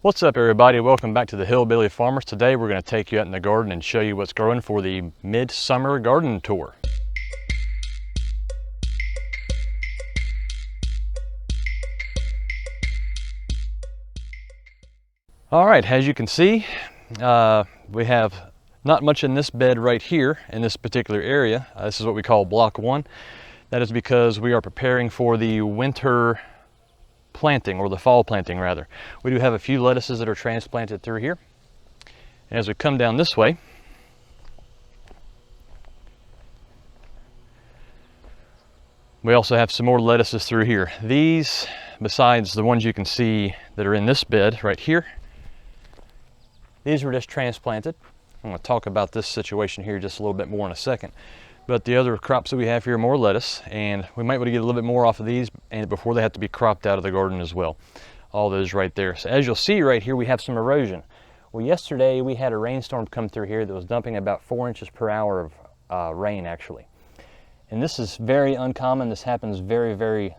What's up everybody, welcome back to the Hillbilly Farmers. Today we're going to take you out in the garden and show you what's growing for the midsummer garden tour. Alright, as you can see, we have not much in this bed right here in this particular area. This is what we call block 1. That is because we are preparing for the winter planting, or the fall planting rather. We do have a few lettuces that are transplanted through here. And as we come down this way, we also have some more lettuces through here. These, besides the ones you can see that are in this bed right here, these were just transplanted. I'm going to talk about this situation here just a little bit more in a second. But the other crops that we have here are more lettuce, and we might be able to get a little bit more off of these and before they have to be cropped out of the garden as well. All those right there. So as you'll see right here, we have some erosion. Well, yesterday we had a rainstorm come through here that was dumping about 4 inches per hour of rain actually. And this is very uncommon. This happens every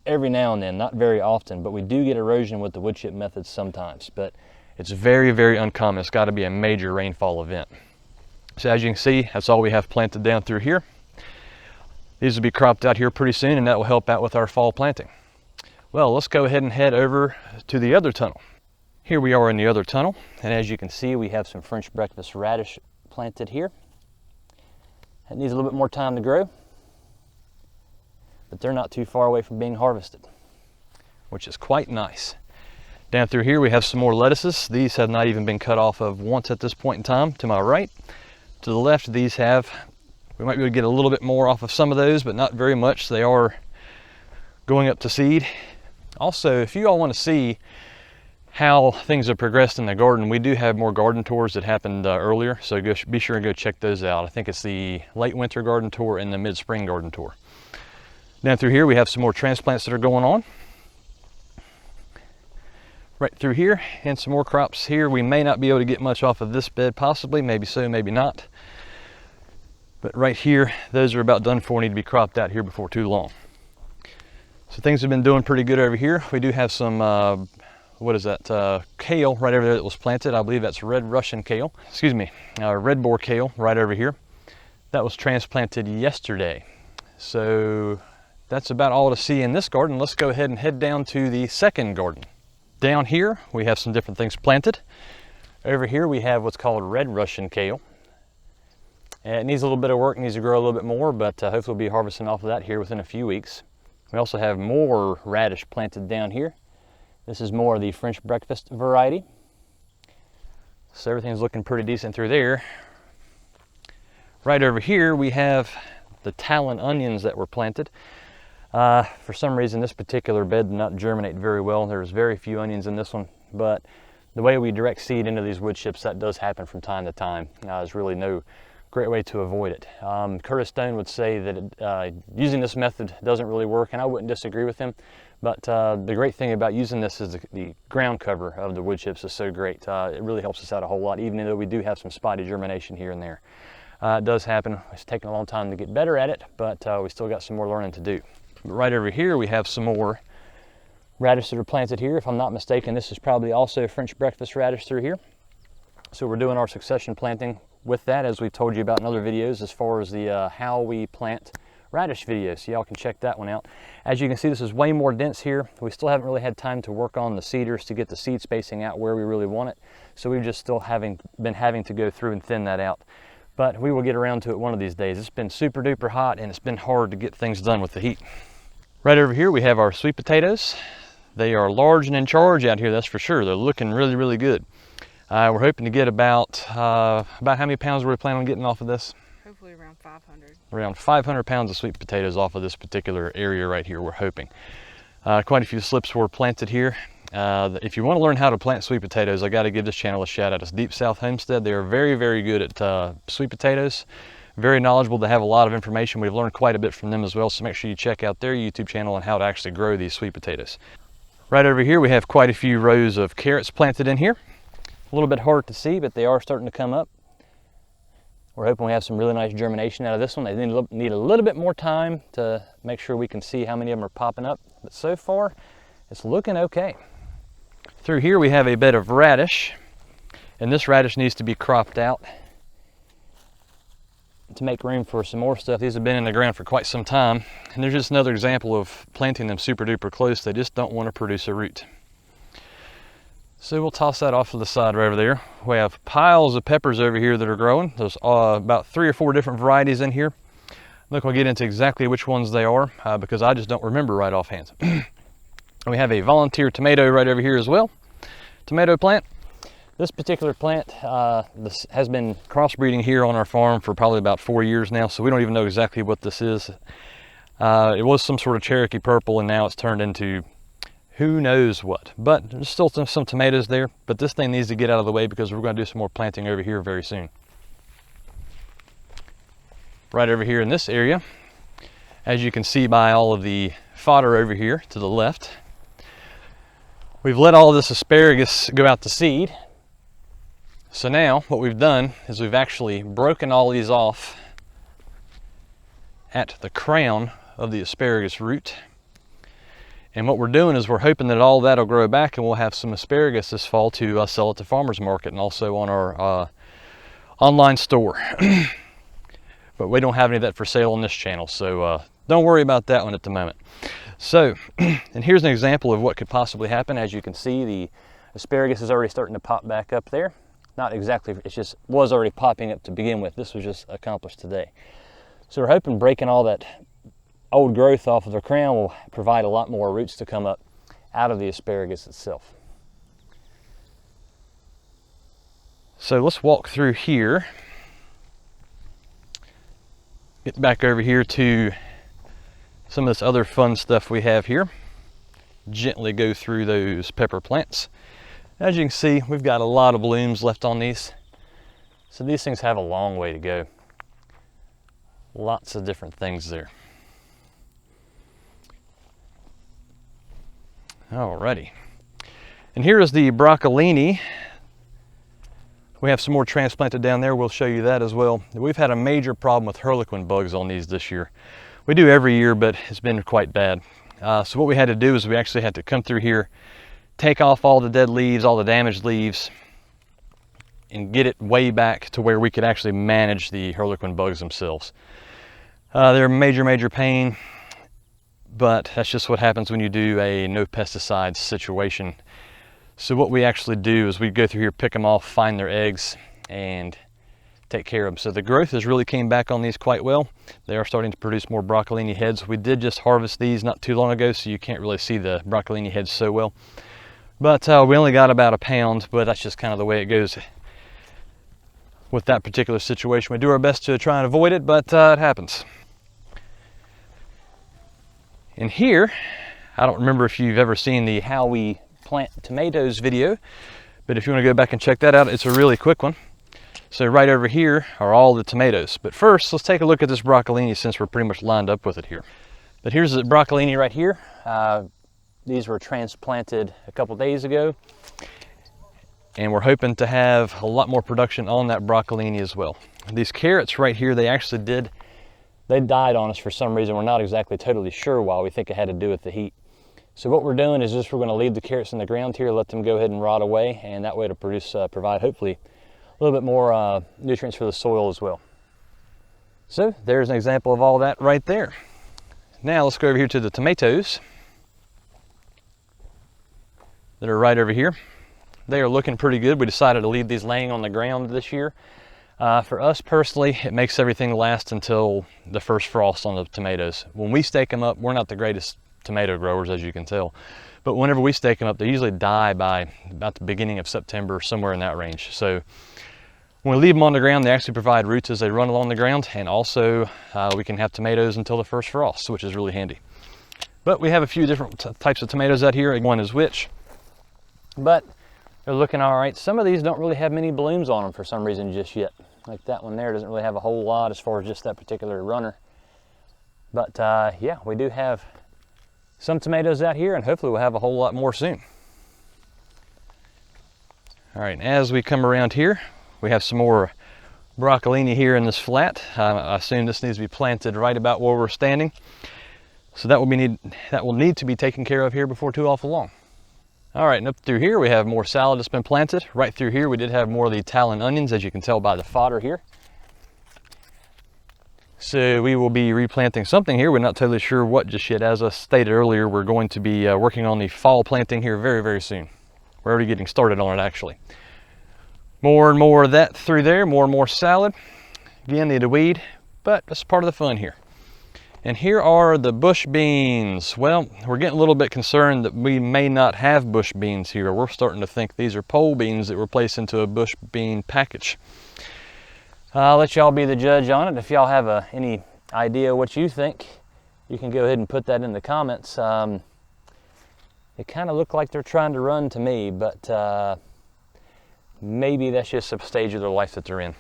now and then, not very often, but we do get erosion with the wood chip methods sometimes. But it's very uncommon. It's got to be a major rainfall event. So as you can see, that's all we have planted down through here. These will be cropped out here pretty soon, and that will help out with our fall planting. Well, let's go ahead and head over to the other tunnel. Here we are in the other tunnel, and as you can see, we have some French breakfast radish planted here. It needs a little bit more time to grow, but they're not too far away from being harvested, which is quite nice. Down through here we have some more lettuces. These have not even been cut off of once at this point in time. To my right, to the left, these have, we might be able to get a little bit more off of some of those, but not very much. They are going up to seed. Also, if you all want to see how things have progressed in the garden, we do have more garden tours that happened earlier, so be sure and go check those out. I think it's the late winter garden tour and the mid-spring garden tour. Down through here we have some more transplants that are going on. Right through here, and some more crops here. We may not be able to get much off of this bed, possibly, maybe so, maybe not. But right here, those are about done for, need to be cropped out here before too long. So things have been doing pretty good over here. We do have some, kale right over there that was planted. I believe that's Russian Kale, red boar kale right over here. That was transplanted yesterday. So that's about all to see in this garden. Let's go ahead and head down to the second garden. Down here, we have some different things planted. Over here, we have what's called red Russian kale. And it needs a little bit of work, needs to grow a little bit more, but hopefully we'll be harvesting off of that here within a few weeks. We also have more radish planted down here. This is more of the French breakfast variety. So everything's looking pretty decent through there. Right over here, we have the Talon onions that were planted. For some reason, this particular bed did not germinate very well. There's very few onions in this one, but the way we direct seed into these wood chips, that does happen from time to time. There's really no great way to avoid it. Curtis Stone would say that using this method doesn't really work, and I wouldn't disagree with him. But the great thing about using this is the ground cover of the wood chips is so great. It really helps us out a whole lot, even though we do have some spotty germination here and there. It does happen. It's taken a long time to get better at it, but we still got some more learning to do. Right over here we have some more radish that are planted here. If I'm not mistaken, this is probably also French breakfast radish through here. So we're doing our succession planting with that, as we've told you about in other videos, as far as the how we plant radish videos. So y'all can check that one out. As you can see, this is way more dense here. We still haven't really had time to work on the seeders to get the seed spacing out where we really want it. So we've just still been having to go through and thin that out. But we will get around to it one of these days. It's been super duper hot, and it's been hard to get things done with the heat. Right over here we have our sweet potatoes. They are large and in charge out here, that's for sure. They're looking really good. We're hoping to get about how many pounds were we planning on getting off of this? Hopefully around 500. Around 500 pounds of sweet potatoes off of this particular area right here, we're hoping. Quite a few slips were planted here. If you want to learn how to plant sweet potatoes, I got to give this channel a shout out. It's Deep South Homestead. They are very good at sweet potatoes. Very knowledgeable. They have a lot of information. We've learned quite a bit from them as well, so make sure you check out their YouTube channel on how to actually grow these sweet potatoes. Right over here we have quite a few rows of carrots planted in here. A little bit hard to see, but they are starting to come up. We're hoping we have some really nice germination out of this one. They need a little bit more time to make sure we can see how many of them are popping up, but so far it's looking okay. Through here we have a bed of radish, and this radish needs to be cropped out to make room for some more stuff. These have been in the ground for quite some time, and there's just another example of planting them super duper close. They just don't want to produce a root. So we'll toss that off to the side right over there. We have piles of peppers over here that are growing. There's about 3 or 4 different varieties in here. I'm not going to get into exactly which ones they are because I just don't remember right offhand. We have a volunteer tomato right over here as well. Tomato plant. This particular plant this has been crossbreeding here on our farm for probably about 4 years now, so we don't even know exactly what this is. It was some sort of Cherokee purple, and now it's turned into who knows what. But there's still some tomatoes there, but this thing needs to get out of the way because we're going to do some more planting over here very soon. Right over here in this area, as you can see by all of the fodder over here to the left, we've let all of this asparagus go out to seed. So now what we've done is we've actually broken all these off at the crown of the asparagus root. And what we're doing is we're hoping that all that will grow back and we'll have some asparagus this fall to sell at the farmer's market and also on our online store. But we don't have any of that for sale on this channel, so don't worry about that one at the moment. So, and here's an example of what could possibly happen. As you can see, the asparagus is already starting to pop back up there. Not exactly, it just was already popping up to begin with. This was just accomplished today. So we're hoping breaking all that old growth off of the crown will provide a lot more roots to come up out of the asparagus itself. So let's walk through here. Get back over here to some of this other fun stuff we have here. Gently go through those pepper plants. As you can see, we've got a lot of blooms left on these. So these things have a long way to go. Lots of different things there. Alrighty. And here is the broccolini. We have some more transplanted down there. We'll show you that as well. We've had a major problem with harlequin bugs on these this year. We do every year, but it's been quite bad. So what we had to do is we actually had to come through here, take off all the dead leaves, all the damaged leaves, and get it way back to where we could actually manage the harlequin bugs themselves. They're a major pain, but that's just what happens when you do a no pesticides situation. So what we actually do is we go through here, pick them off, find their eggs, and take care of them. So the growth has really came back on these quite well. They are starting to produce more broccolini heads. We did just harvest these not too long ago, so you can't really see the broccolini heads so well. But we only got about a pound, but that's just kind of the way it goes with that particular situation. We do our best to try and avoid it, but it happens. In here, I don't remember if you've ever seen the How We Plant Tomatoes video, but if you want to go back and check that out, it's a really quick one. So right over here are all the tomatoes. But first, let's take a look at this broccolini since we're pretty much lined up with it here. But here's the broccolini right here. These were transplanted a couple days ago, and we're hoping to have a lot more production on that broccolini as well. These carrots right here, they died on us for some reason. We're not exactly totally sure why. We think it had to do with the heat. So what we're doing is just we're going to leave the carrots in the ground here, let them go ahead and rot away, and that way to provide hopefully a little bit more nutrients for the soil as well. So there's an example of all that right there. Now let's go over here to the tomatoes that are right over here. They are looking pretty good. We decided to leave these laying on the ground this year. For us personally, it makes everything last until the first frost on the tomatoes. When we stake them up, we're not the greatest tomato growers, as you can tell, but whenever we stake them up, they usually die by about the beginning of September, somewhere in that range. So when we leave them on the ground, they actually provide roots as they run along the ground, and also we can have tomatoes until the first frost, which is really handy. But we have a few different types of tomatoes out here. One is which, but they're looking all right. Some of these don't really have many blooms on them for some reason just yet. Like that one there doesn't really have a whole lot as far as just that particular runner. But yeah, we do have some tomatoes out here, and hopefully we'll have a whole lot more soon. All right, as we come around here, we have some more broccolini here in this flat. I assume this needs to be planted right about where we're standing. So that will need to be taken care of here before too awful long. All right, and up through here we have more salad that's been planted. Right through here we did have more of the Talon onions, as you can tell by the fodder here. So we will be replanting something here. We're not totally sure what just yet. As I stated earlier, we're going to be working on the fall planting here very, very soon. We're already getting started on it, actually. More and more of that through there, more and more salad. Again, need a weed, but that's part of the fun here. And here are the bush beans. Well, we're getting a little bit concerned that we may not have bush beans here. We're starting to think these are pole beans that were placed into a bush bean package. I'll let y'all be the judge on it. If y'all have any idea what you think, you can go ahead and put that in the comments. They kind of look like they're trying to run to me, but maybe that's just a stage of their life that they're in.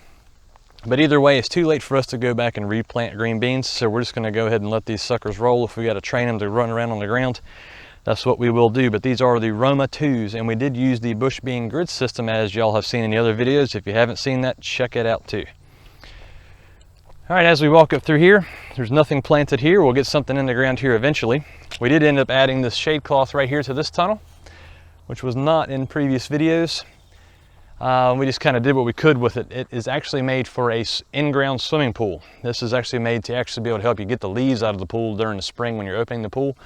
But either way, it's too late for us to go back and replant green beans, so we're just going to go ahead and let these suckers roll. If we got to train them to run around on the ground, that's what we will do. But these are the Roma 2s, and we did use the bush bean grid system, as y'all have seen in the other videos. If you haven't seen that, check it out too. All right, as we walk up through here, there's nothing planted here. We'll get something in the ground here eventually. We did end up adding this shade cloth right here to this tunnel, which was not in previous videos. We just kind of did what we could with it. It is actually made for a in-ground swimming pool. This is actually made to actually be able to help you get the leaves out of the pool during the spring when you're opening the pool.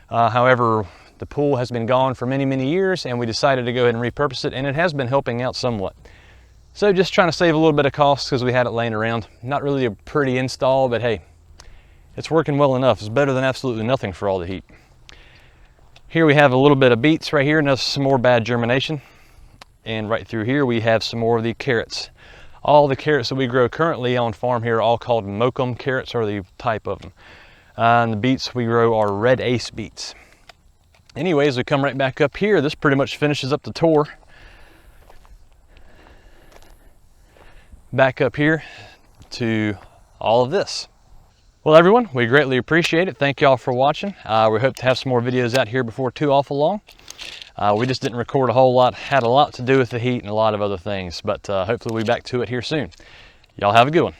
However, the pool has been gone for many, many years, and we decided to go ahead and repurpose it, and it has been helping out somewhat. So just trying to save a little bit of cost because we had it laying around. Not really a pretty install, but hey, it's working well enough. It's better than absolutely nothing for all the heat. Here we have a little bit of beets right here, and that's some more bad germination. And right through here we have some more of the carrots. All the carrots that we grow currently on farm here are all called Mokum carrots, or the type of them. And the beets we grow are Red Ace beets. Anyways, we come right back up here. This pretty much finishes up the tour. Back up here to all of this. Well, everyone, we greatly appreciate it. Thank y'all for watching. We hope to have some more videos out here before too awful long. We just didn't record a whole lot. Had a lot to do with the heat and a lot of other things, but hopefully we'll be back to it here soon. Y'all have a good one.